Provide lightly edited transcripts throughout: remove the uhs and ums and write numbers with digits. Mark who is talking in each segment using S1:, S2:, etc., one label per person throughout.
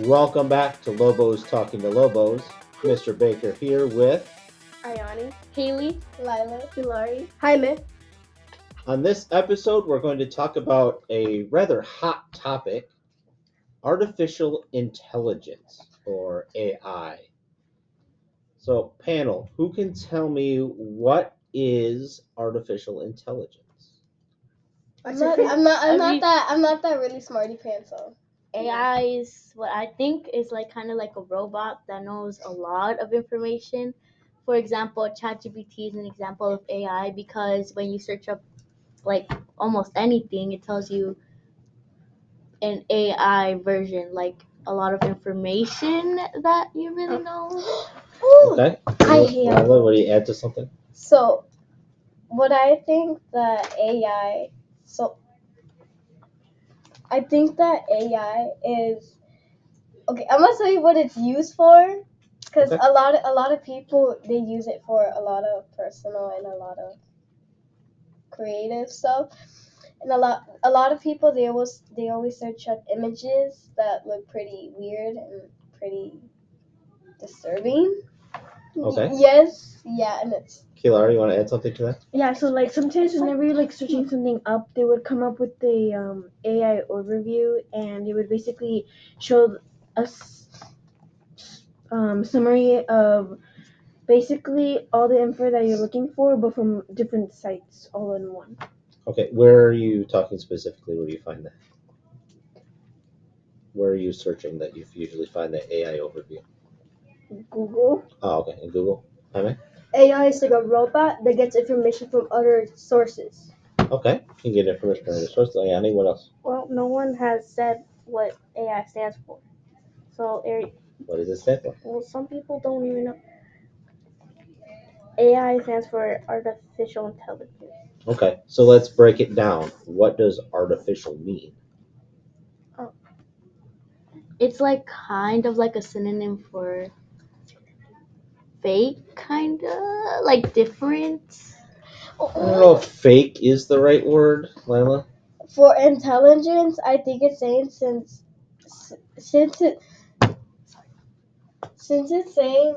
S1: Welcome back to Lobos Talking to Lobos. Mr. Baker here with.
S2: Ayani,
S3: Hailey,
S2: Lila,
S3: Killari,
S2: Jaime.
S1: On this episode, we're going to talk about a rather hot topic: artificial intelligence, or AI. So, panel, who can tell me what is artificial intelligence?
S2: I'm not that really smarty pants. So
S3: AI is what I think is like kind of like a robot that knows a lot of information. For example, ChatGPT is an example of AI because when you search up like almost anything, it tells you an AI version, like a lot of information that you really know.
S1: Okay.
S2: I hear.
S1: Lila, what do you add to something?
S2: So what I think that AI. So I think that AI is okay. I'm gonna tell you what it's used for, because
S1: Okay.
S2: a lot of people they use it for a lot of personal and a lot of creative stuff. And a lot of people they always search up images that look pretty weird and pretty disturbing.
S1: Okay.
S2: Yes, yeah, and it's
S1: Kilara, you want to add something to that?
S4: Yeah, so like sometimes whenever you're like searching something up, they would come up with the AI overview, and it would basically show us summary of basically all the info that you're looking for, but from different sites all in one.
S1: Okay, where are you talking specifically? Where do you find that? Where are you searching that you usually find the AI overview?
S4: Google.
S1: Oh, okay, in Google. Jaime?
S2: AI is like a robot that gets information from other sources.
S1: Okay, you can get information from other sources. Ayani, what else?
S3: Well, no one has said what AI stands for. So,
S1: What does it stand for?
S3: well, some people don't even know. AI stands for artificial intelligence.
S1: Okay, so let's break it down. What does artificial mean?
S3: It's like kind of like a synonym for fake, kind of like different.
S1: I don't know if fake is the right word, Lila.
S2: For intelligence, I think it's saying since it since it's saying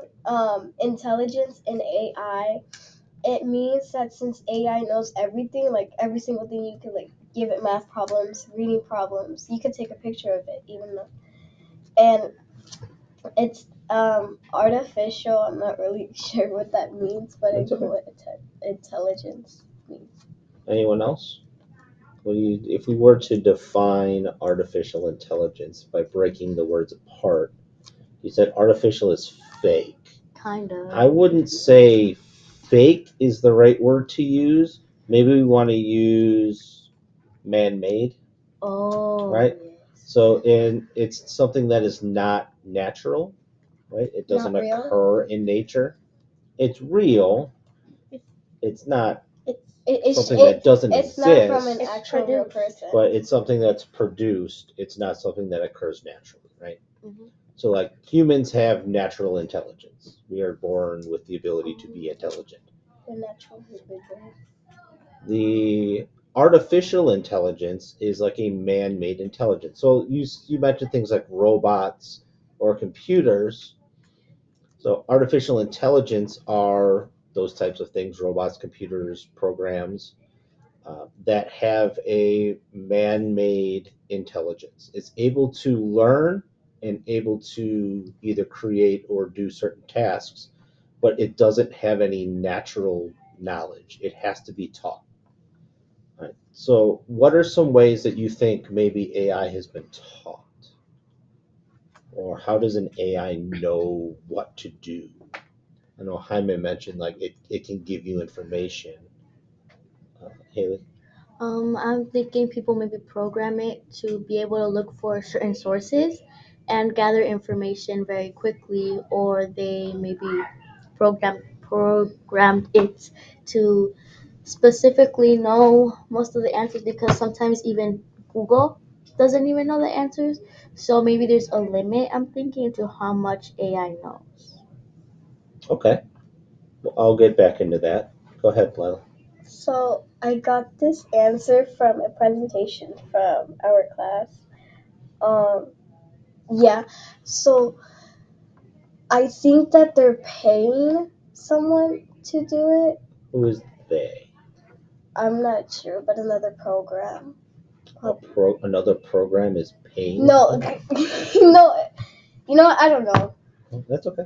S2: intelligence in AI, it means that since AI knows everything, like every single thing, you can like give it math problems, reading problems. You can take a picture of it, even though, and it's artificial. I'm not really sure what that means, but I
S1: That's
S2: know
S1: okay.
S2: what intelligence means.
S1: Anyone else? If we were to define artificial intelligence by breaking the words apart, you said artificial is fake.
S3: Kind of.
S1: I wouldn't say fake is the right word to use. Maybe we want to use man-made,
S3: Oh.
S1: right? So, it's something that is not natural, right? It doesn't
S2: Not real?
S1: occur in nature. It's real. It's not something that doesn't
S2: It's
S1: exist,
S2: not from an
S3: It's
S2: actual real
S3: produced.
S2: person.
S1: but it's something that's produced. It's not something that occurs naturally, right?
S3: Mhm.
S1: So, like humans have natural intelligence. We are born with the ability to be intelligent.
S2: The natural individual.
S1: The artificial intelligence is like a man-made intelligence. So you mentioned things like robots or computers. So artificial intelligence are those types of things: robots, computers, programs that have a man-made intelligence. It's able to learn and able to either create or do certain tasks, but it doesn't have any natural knowledge. It has to be taught. Right. So, what are some ways that you think maybe AI has been taught? Or how does an AI know what to do? I know Jaime mentioned like it can give you information. Haley?
S3: I'm thinking people maybe program it to be able to look for certain sources and gather information very quickly, or they maybe programmed it to specifically know most of the answers because sometimes even Google doesn't even know the answers. So maybe there's a limit. I'm thinking to how much AI knows.
S1: Okay. Well, I'll get back into that. Go ahead, Lila.
S2: So I got this answer from a presentation from our class. Um, Yeah. So I think that they're paying someone to do it.
S1: Who is they?
S2: I'm not sure, but another program.
S1: Another program is paying.
S2: No,
S1: someone?
S2: no. You know what? I don't know.
S1: Oh, that's okay.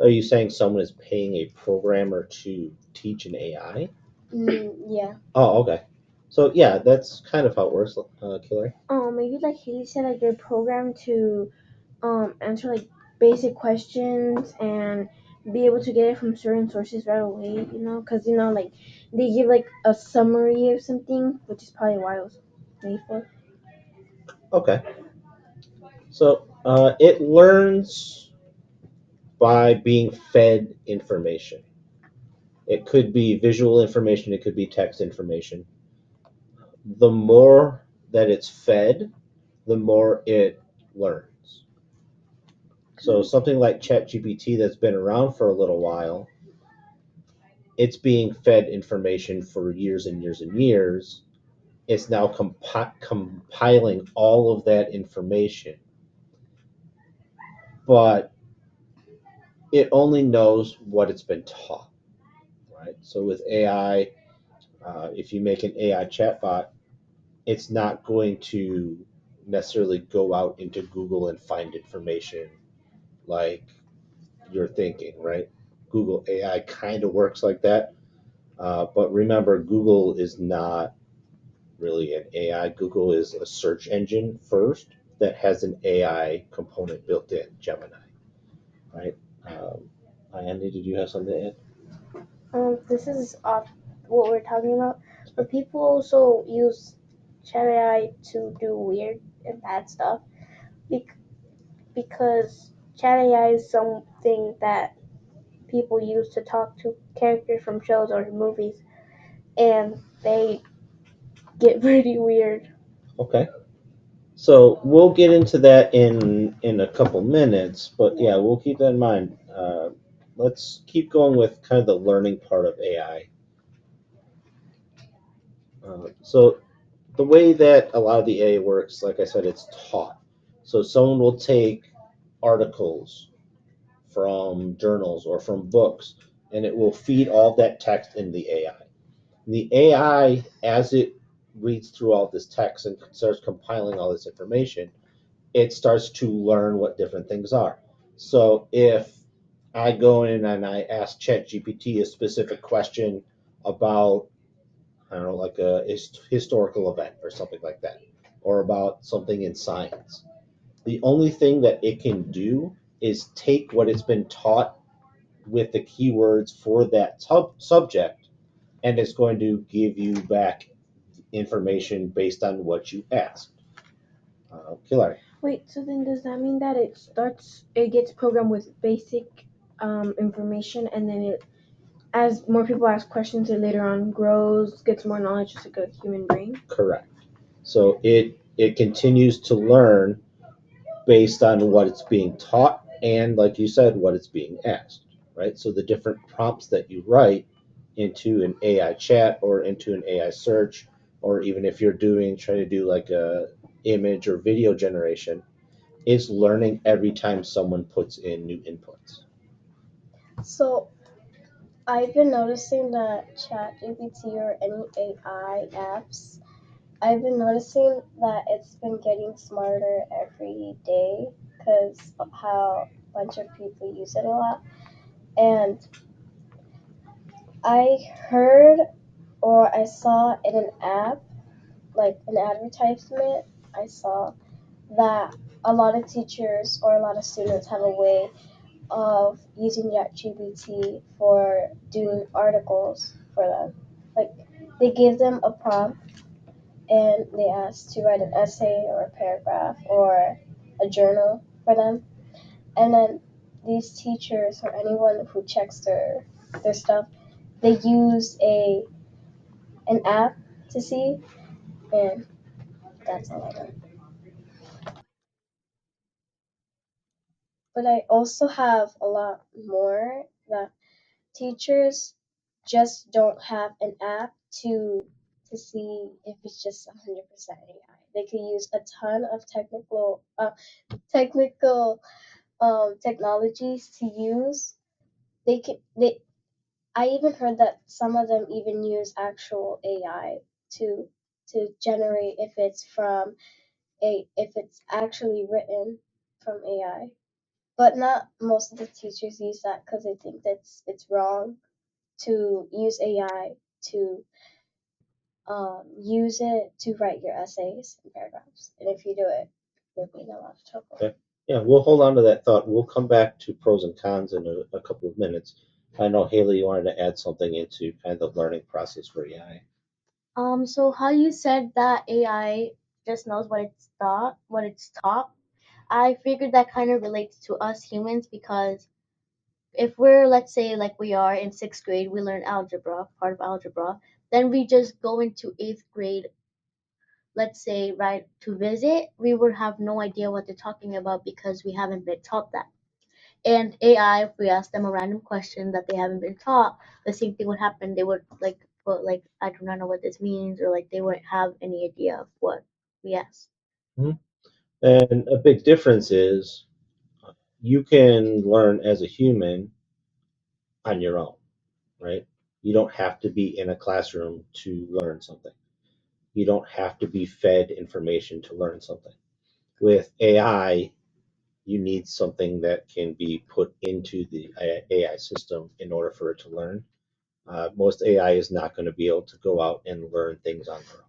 S1: Are you saying someone is paying a programmer to teach an AI?
S2: Yeah.
S1: Oh, okay. So yeah, that's kind of how it works, Killary.
S4: Maybe like Haley said, like they're programmed to answer like basic questions and be able to get it from certain sources right away. Because like they give like a summary of something, which is probably why it was made for.
S1: Okay. So it learns by being fed information. It could be visual information, it could be text information. The more that it's fed, the more it learns. So something like ChatGPT that's been around for a little while, it's being fed information for years and years and years. It's now compiling all of that information, but it only knows what it's been taught, right? So with AI, if you make an AI chatbot, it's not going to necessarily go out into Google and find information like you're thinking, right? Google AI kind of works like that. But remember, Google is not really an AI. Google is a search engine first that has an AI component built in, Gemini, right? Um, Ayani, did you have something to add?
S4: This is off what we're talking about, but people also use Chat AI to do weird and bad stuff bec- because Chat AI is something that people use to talk to characters from shows or movies, and they get pretty weird.
S1: Okay. So we'll get into that in a couple minutes, but yeah, we'll keep that in mind. Let's keep going with kind of the learning part of AI. So the way that a lot of the AI works, like I said, it's taught. So someone will take articles from journals or from books, and it will feed all that text in the AI. And the AI, as it reads through all this text and starts compiling all this information, it starts to learn what different things are. So if I go in and I ask ChatGPT a specific question about, I don't know, like a historical event or something like that, or about something in science, the only thing that it can do is take what it's been taught with the keywords for that subject, and it's going to give you back information based on what you asked. Killari.
S4: Wait, so then does that mean that it gets programmed with basic information, and then as more people ask questions, it later on grows, gets more knowledge, just like a human brain?
S1: Correct. So it continues to learn based on what it's being taught and, like you said, what it's being asked. Right. So the different prompts that you write into an AI chat or into an AI search, or even if you're trying to do like a image or video generation, is learning every time someone puts in new inputs.
S2: So I've been noticing that ChatGPT or any AI apps, I've been noticing that it's been getting smarter every day because of how a bunch of people use it a lot. And I heard or I saw in an app, like an advertisement, I saw that a lot of teachers or a lot of students have a way of using ChatGPT for doing articles for them. Like they give them a prompt and they ask to write an essay or a paragraph or a journal for them, and then these teachers or anyone who checks their stuff, they use a an app to see, and that's all I know. But I also have a lot more that teachers just don't have an app to to see if it's just 100% AI. They could use a ton of technical technologies to use. They I even heard that some of them even use actual AI to generate if it's actually written from AI. But not most of the teachers use that because they think it's wrong to use AI to use it to write your essays and paragraphs. And if you do it, you'll be in a lot of trouble.
S1: Okay. Yeah, we'll hold on to that thought. We'll come back to pros and cons in a couple of minutes. I know Haley, you wanted to add something into kind of the learning process for AI.
S3: So how you said that AI just knows what it's taught. I figured that kind of relates to us humans because if we're, let's say, like we are in sixth grade, we learn algebra, part of algebra, then we just go into eighth grade, let's say, right, to visit, we would have no idea what they're talking about because we haven't been taught that. And AI, if we ask them a random question that they haven't been taught, the same thing would happen. They would like put like, I do not know what this means, or like they wouldn't have any idea of what we asked.
S1: Hmm. And a big difference is you can learn as a human on your own, right? You don't have to be in a classroom to learn something. You don't have to be fed information to learn something. With AI, you need something that can be put into the AI system in order for it to learn. Most AI is not going to be able to go out and learn things on their own,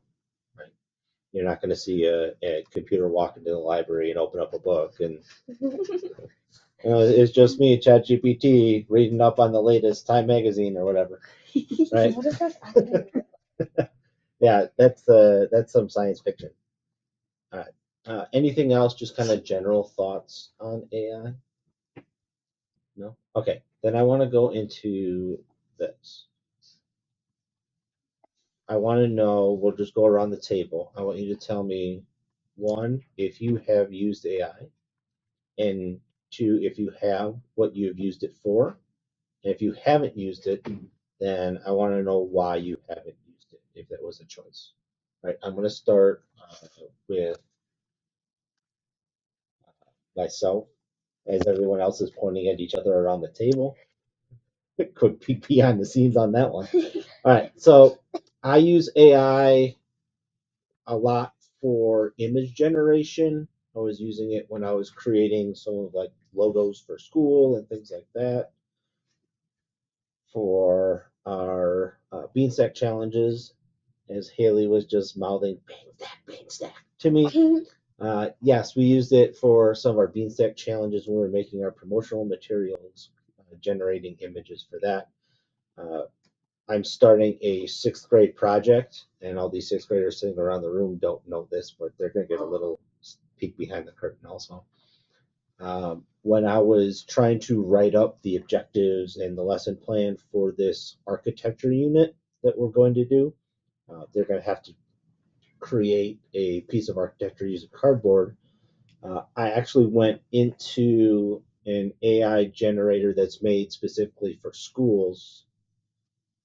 S1: right? You're not going to see a computer walk into the library and open up a book and it's just me, ChatGPT, reading up on the latest Time magazine or whatever, right?
S2: What is that?
S1: Yeah, that's some science fiction. All right. Anything else? Just kind of general thoughts on AI? No. Okay. Then I want to go into this. I want to know. We'll just go around the table. I want you to tell me one, if you have used AI, and two, if you have, what you have used it for. And if you haven't used it, then I want to know why you haven't used it, if that was a choice. Right. I'm going to start with myself, as everyone else is pointing at each other around the table. Quick peek behind the scenes on that one. All right. So I use AI a lot for image generation. I was using it when I was creating some of like logos for school and things like that. For our beanstack challenges, as Haley was just mouthing beanstack to me. Yes, we used it for some of our beanstack challenges when we were making our promotional materials, generating images for that. Uh, I'm starting a sixth grade project, and all these sixth graders sitting around the room don't know this, but they're going to get a little peek behind the curtain also. When I was trying to write up the objectives and the lesson plan for this architecture unit that we're going to do, they're going to have to create a piece of architecture using cardboard. I actually went into an AI generator that's made specifically for schools,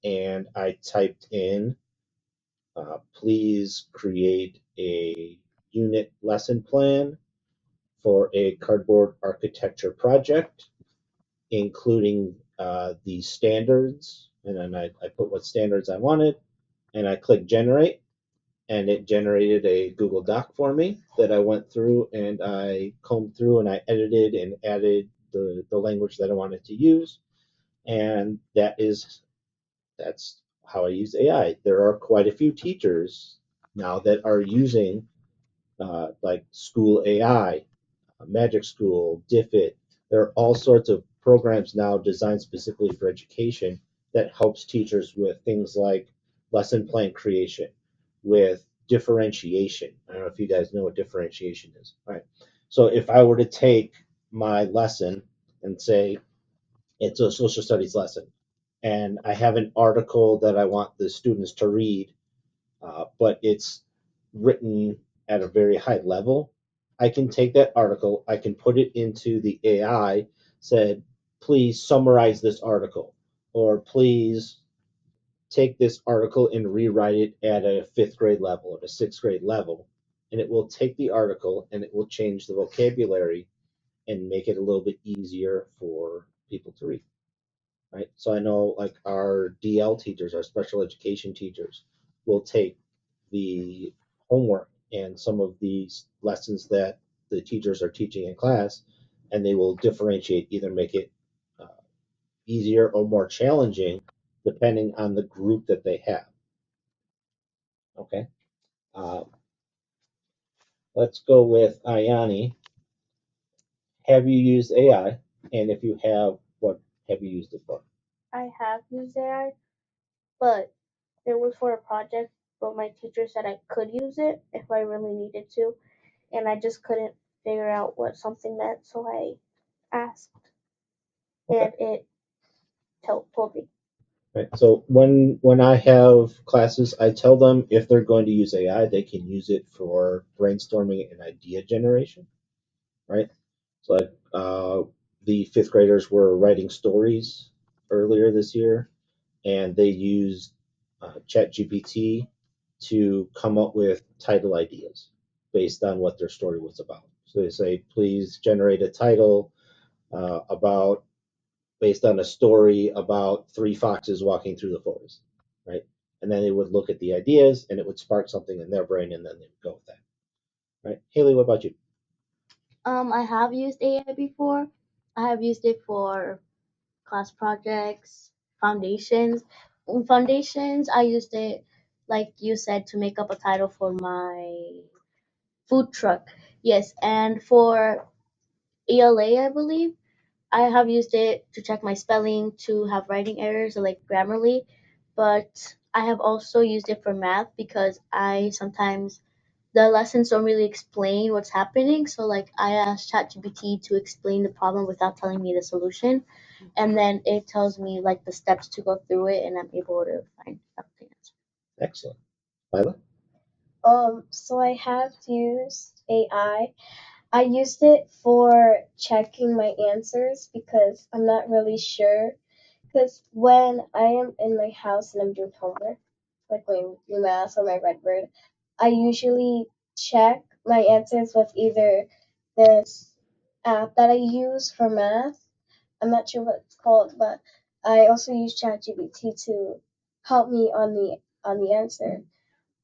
S1: and I typed in, please create a unit lesson plan for a cardboard architecture project, including the standards. And then I put what standards I wanted, and I clicked generate, and it generated a Google Doc for me that I went through and I combed through and I edited and added the language that I wanted to use. And that's how I use AI. There are quite a few teachers now that are using like School AI, Magic School, Diffit. There are all sorts of programs now designed specifically for education that helps teachers with things like lesson plan creation, with differentiation. I don't know if you guys know what differentiation is. All right. So if I were to take my lesson and say it's a social studies lesson, and I have an article that I want the students to read, but it's written at a very high level, I can take that article, I can put it into the AI, said, please summarize this article, or please take this article and rewrite it at a fifth grade level, at a sixth grade level, and it will take the article and it will change the vocabulary and make it a little bit easier for people to read. Right. So I know like our DL teachers, our special education teachers, will take the homework and some of these lessons that the teachers are teaching in class, and they will differentiate, either make it uh, easier or more challenging depending on the group that they have. Okay. Uh, let's go with Ayani. Have you used AI? And if you have, what have you used it for?
S4: I have used AI, but it was for a project. But my teacher said I could use it if I really needed to, and I just couldn't figure out what something meant, so I asked,
S1: Okay.
S4: and it told me.
S1: Right. So when I have classes, I tell them if they're going to use AI, they can use it for brainstorming and idea generation. Right. So like the fifth graders were writing stories earlier this year, and they used ChatGPT to come up with title ideas based on what their story was about. So they say, please generate a title about based on a story about three foxes walking through the forest, right? And then they would look at the ideas, and it would spark something in their brain, and then they would go with that, right? Haley, what about you?
S3: I have used AI before. I have used it for class projects, foundations. In foundations, I used it, like you said, to make up a title for my food truck. Yes, and for ELA, I believe, I have used it to check my spelling, to have writing errors or like Grammarly, but I have also used it for math because I sometimes the lessons don't really explain what's happening. So like I asked ChatGPT to explain the problem without telling me the solution, and then it tells me like the steps to go through it, and I'm able to find out the answer.
S1: Excellent. Lila?
S2: So I have used AI. I used it for checking my answers because I'm not really sure. Because when I am in my house and I'm doing homework, like my math or my Redbird, I usually check my answers with either this app that I use for math. I'm not sure what it's called, but I also use ChatGPT to help me on the answer.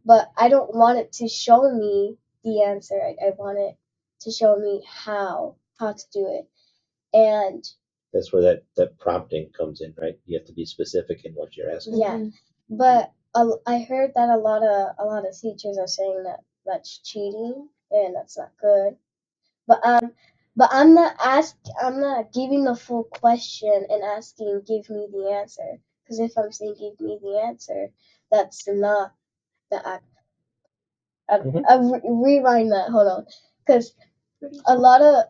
S2: But I don't want it to show me the answer. I want it to show me how to do it. And
S1: That's where that prompting comes in, right? You have to be specific in what you're asking.
S2: yeah, but I heard that a lot of teachers are saying that that's cheating and that's not good. But I'm not giving the full question and asking give me the answer. Because if I'm saying give me the answer, that's not the act. Rewind that. Hold on, because a lot of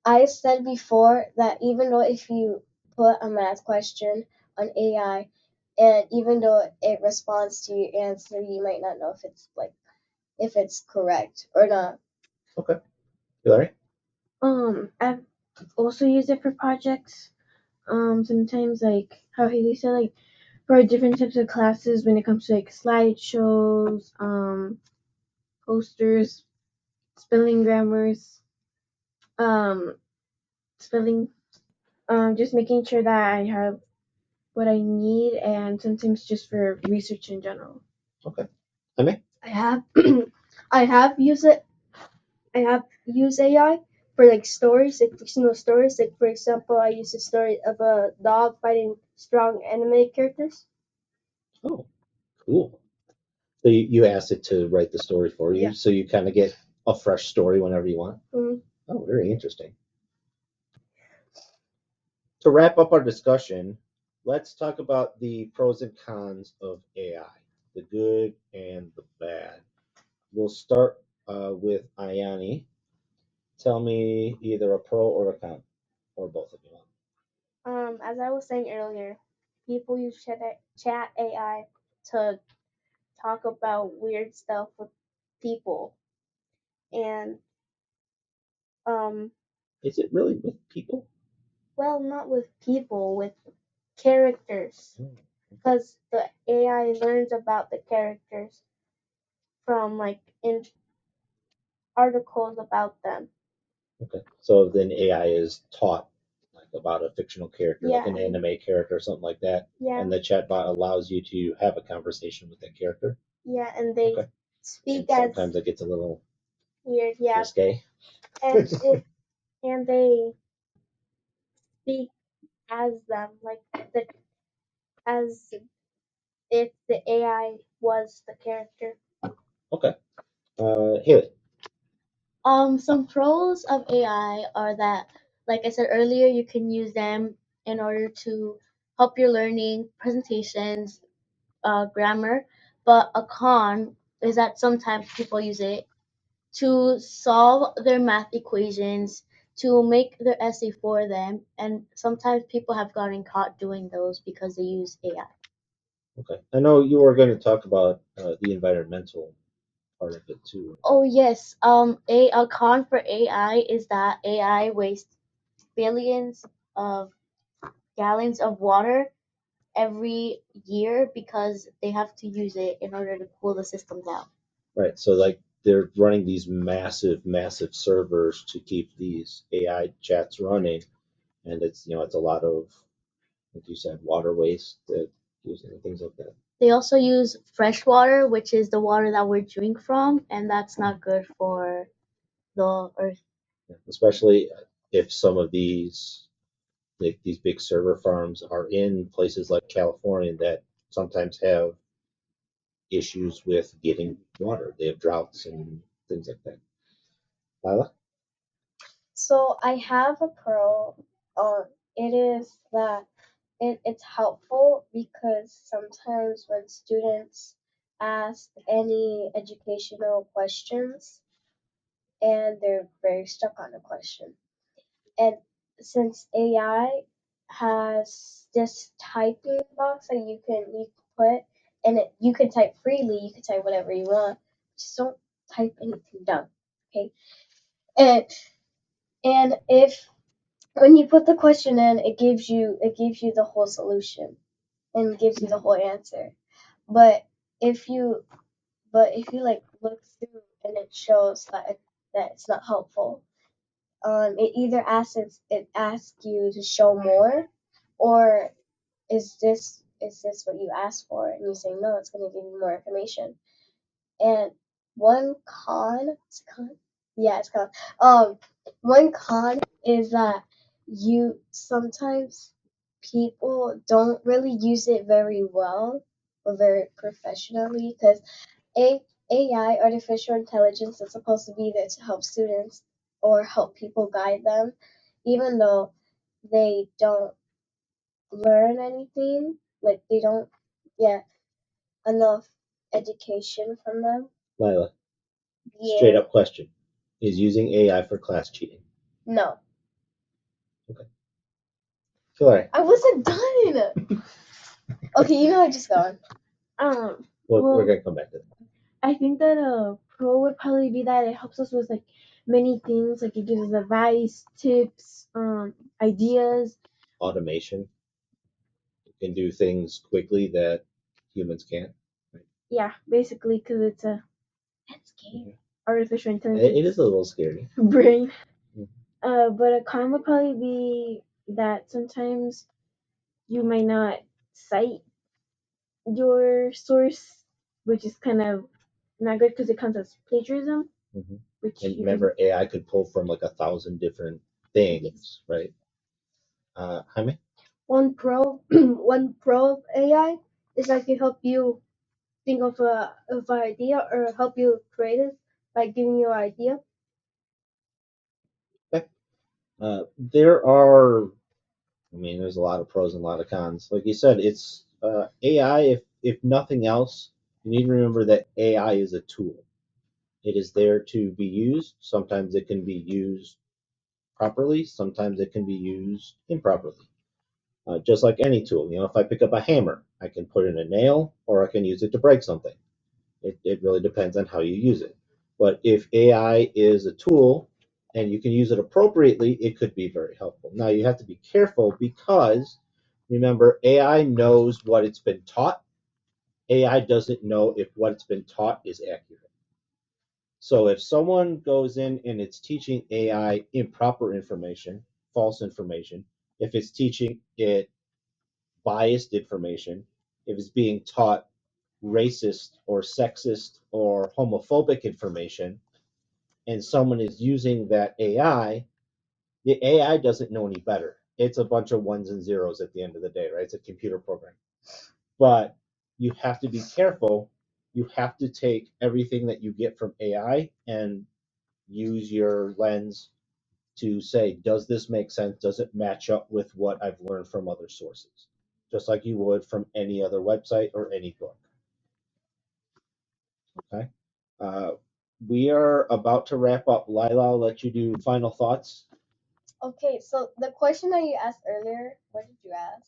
S2: I said before that even though if you put a math question on AI, and even though it responds to your answer, you might not know if it's correct or not.
S1: Okay. Killari?
S4: I've also used it for projects. Sometimes like how Haley said, like for different types of classes when it comes to like slideshows, posters, spelling grammars, um, spelling, just making sure that I have what I need, and sometimes just for research in general.
S1: Okay. Jaime?
S2: I have I have used it. I have used AI for like stories, like fictional stories. Like for example, I used a story of a dog fighting strong anime characters.
S1: Oh, cool. So you asked it to write the story for you,
S2: Yeah.
S1: so you kind of get a fresh story whenever you want.
S2: Mhm.
S1: Oh, very interesting. To wrap up our discussion, let's talk about the pros and cons of AI, the good and the bad. We'll start with Ayani. Tell me either a pro or a con, or both if you want.
S4: As I was saying earlier, people use chat AI to talk about weird stuff with people, and um,
S1: Is it really with people?
S4: well, not with people, with characters.
S1: Oh,
S4: because the AI learns about the characters from like in articles about them.
S1: Okay. So then AI is taught like about a fictional character, like an
S4: Yeah.
S1: anime character or something like that,
S4: Yeah,
S1: and the chatbot allows you to have a conversation with that character.
S4: yeah, and they
S1: Okay. And
S4: speak as
S1: sometimes it gets a little
S4: weird. Yeah,
S1: risque.
S4: and and they speak as them, like the as if the AI was the character.
S1: Okay. Haley.
S3: Some pros of AI are that, like I said earlier, you can use them in order to help your learning, presentations, grammar. But a con is that sometimes people use it to solve their math equations, to make their essay for them, and sometimes people have gotten caught doing those because they use AI.
S1: Okay. I know you were going to talk about the environmental part of it too.
S3: Oh yes, a con for AI is that AI wastes billions of gallons of water every year because they have to use it in order to cool the system down.
S1: Right. So like they're running these massive, massive servers to keep these AI chats running, and it's a lot of, like you said, water waste that using things like that.
S3: They also use fresh water, which is the water that we're drinking from, and that's not good for the earth.
S1: Yeah. Especially if some of these big server farms are in places like California that sometimes have issues with getting water. They have droughts and things like that. Lila?
S2: So I have a pro. It is that it's helpful because sometimes when students ask any educational questions and they're very stuck on a question, and since AI has this typing box that you can put, and you can type freely, you can type whatever you want. Just don't type anything dumb, okay? And if when you put the question in, it gives you the whole solution and gives you the whole answer. But if you if you like look through and it shows that it's not helpful, it either asks you to show more, or is this what you asked for? And you say no, it's going to give you more information. And one con, it's a con, yeah, it's a con. One con is that you sometimes people don't really use it very well or very professionally because a AI, artificial intelligence, is supposed to be there to help students or help people guide them, even though they don't learn anything, like they don't get enough education from them.
S1: Lila, straight
S2: Yeah.
S1: up question. Is using AI for class cheating?
S2: No.
S1: Okay. Killari.
S2: I wasn't done. Okay, you know I just gone.
S1: We're going to come back to that.
S4: I think that a pro would probably be that it helps us with like many things, like it gives us advice, tips, ideas.
S1: Automation. You can do things quickly that humans can't. Right?
S4: Yeah, basically, because it's a
S2: That's scary.
S4: artificial intelligence
S1: It is a little scary.
S4: brain.
S1: Mhm.
S4: But a con would probably be that sometimes you might not cite your source, which is kind of not good because it counts as plagiarism.
S1: Mhm.
S4: Which
S1: And
S4: you can,
S1: remember, AI could pull from like 1,000 different things, right? Jaime?
S4: one pro of AI is that can help you think of an idea or help you create it by giving you an idea.
S1: Okay. There are, I mean, there's a lot of pros and a lot of cons. Like you said, it's AI. If nothing else, you need to remember that AI is a tool. It is there to be used. Sometimes it can be used properly. Sometimes it can be used improperly. Just like any tool, if I pick up a hammer, I can put in a nail or I can use it to break something. It really depends on how you use it. But if AI is a tool and you can use it appropriately, it could be very helpful. Now you have to be careful because Remember, AI knows what it's been taught. AI doesn't know if what it's been taught is accurate. So if someone goes in and it's teaching AI improper information, false information, if it's teaching it biased information, if it's being taught racist or sexist or homophobic information, and someone is using that AI, the AI doesn't know any better. It's a bunch of ones and zeros at the end of the day, right? It's a computer program. But you have to be careful. You have to take everything that you get from AI and use your lens to say, does this make sense? Does it match up with what I've learned from other sources? Just like you would from any other website or any book. Okay. Uh, we are about to wrap up. Lila, I'll let you do final thoughts.
S2: Okay, so the question that you asked earlier, what did you ask?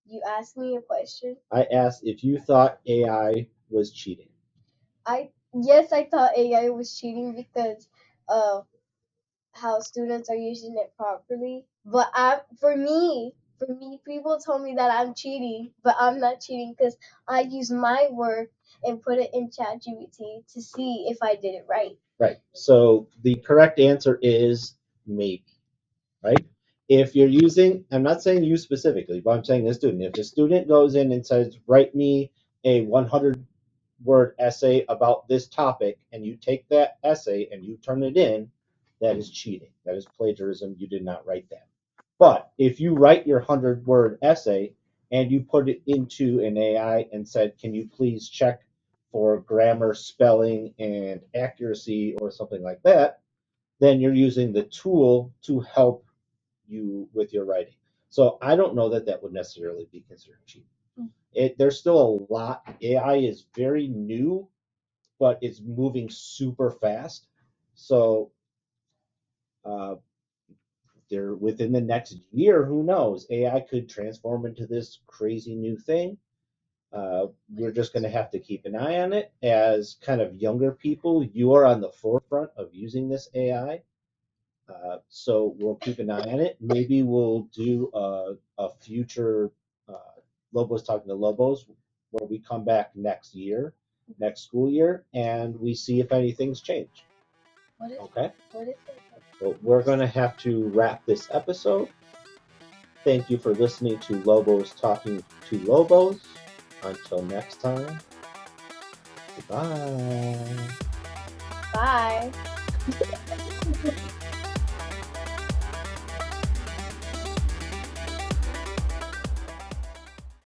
S2: You asked me a question.
S1: I asked if you thought AI was cheating.
S2: Yes, I thought AI was cheating because of how students are using it properly. But for me, people told me that I'm cheating, but I'm not cheating because I use my work and put it in ChatGPT to see if I did it right.
S1: Right. So the correct answer is maybe. Right? If you're using, I'm not saying you specifically, but I'm saying the student. If the student goes in and says, write me a 100-word essay about this topic, and you take that essay and you turn it in, that is cheating. That is plagiarism. You did not write that. But if you write your 100-word essay and you put it into an AI and said, can you please check for grammar, spelling, and accuracy, or something like that, then you're using the tool to help you with your writing. So I don't know that that would necessarily be considered cheating. There's still a lot. AI is very new, but it's moving super fast. So uh, there, within the next year, who knows? AI could transform into this crazy new thing. We're just going to have to keep an eye on it. As kind of younger people, you are on the forefront of using this AI. So we'll keep an eye on it. Maybe we'll do a future Lobos talking to Lobos where we come back next year, next school year, and we see if anything's changed. Okay?
S2: What if
S1: Well, we're going to have to wrap this episode. Thank you for listening to Lobos talking to Lobos. Until next time, goodbye.
S2: Bye.